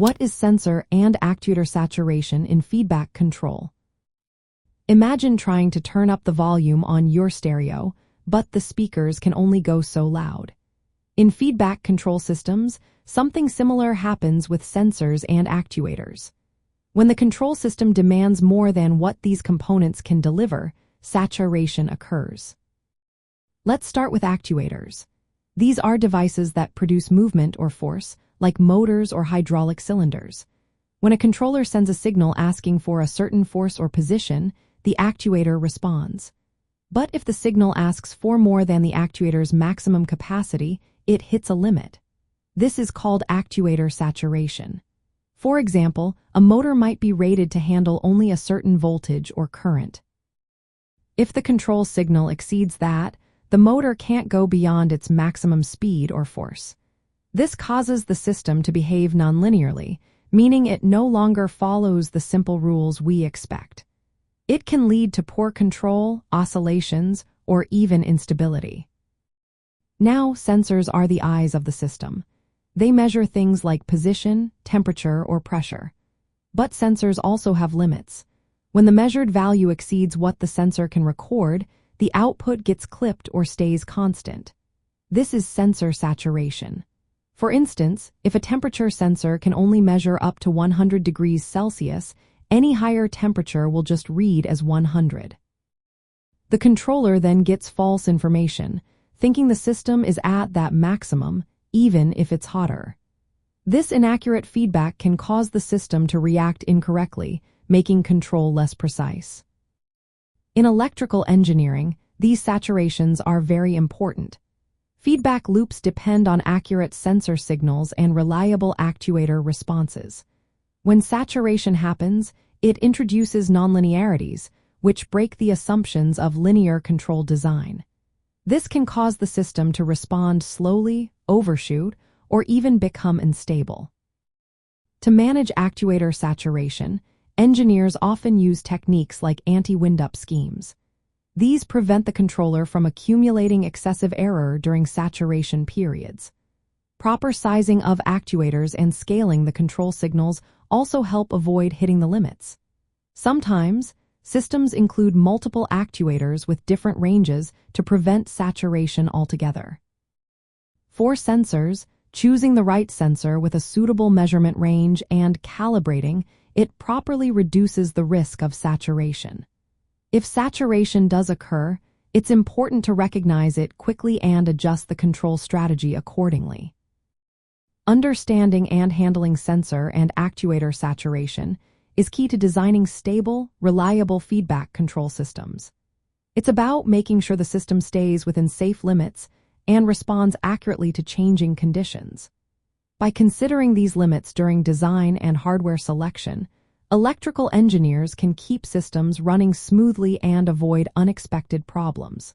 What is sensor and actuator saturation in feedback control? Imagine trying to turn up the volume on your stereo, but the speakers can only go so loud. In feedback control systems, something similar happens with sensors and actuators. When the control system demands more than what these components can deliver, saturation occurs. Let's start with actuators. These are devices that produce movement or force, like motors or hydraulic cylinders. When a controller sends a signal asking for a certain force or position, the actuator responds. But if the signal asks for more than the actuator's maximum capacity, it hits a limit. This is called actuator saturation. For example, a motor might be rated to handle only a certain voltage or current. If the control signal exceeds that, the motor can't go beyond its maximum speed or force. This causes the system to behave nonlinearly, meaning it no longer follows the simple rules we expect. It can lead to poor control, oscillations, or even instability. Now, sensors are the eyes of the system. They measure things like position, temperature, or pressure. But sensors also have limits. When the measured value exceeds what the sensor can record, the output gets clipped or stays constant. This is sensor saturation. For instance, if a temperature sensor can only measure up to 100 degrees Celsius, any higher temperature will just read as 100. The controller then gets false information, thinking the system is at that maximum, even if it's hotter. This inaccurate feedback can cause the system to react incorrectly, making control less precise. In electrical engineering, these saturations are very important. Feedback loops depend on accurate sensor signals and reliable actuator responses. When saturation happens, it introduces nonlinearities, which break the assumptions of linear control design. This can cause the system to respond slowly, overshoot, or even become unstable. To manage actuator saturation, engineers often use techniques like anti-windup schemes. These prevent the controller from accumulating excessive error during saturation periods. Proper sizing of actuators and scaling the control signals also help avoid hitting the limits. Sometimes, systems include multiple actuators with different ranges to prevent saturation altogether. For sensors, choosing the right sensor with a suitable measurement range and calibrating it properly reduces the risk of saturation. If saturation does occur, it's important to recognize it quickly and adjust the control strategy accordingly. Understanding and handling sensor and actuator saturation is key to designing stable, reliable feedback control systems. It's about making sure the system stays within safe limits and responds accurately to changing conditions. By considering these limits during design and hardware selection, electrical engineers can keep systems running smoothly and avoid unexpected problems.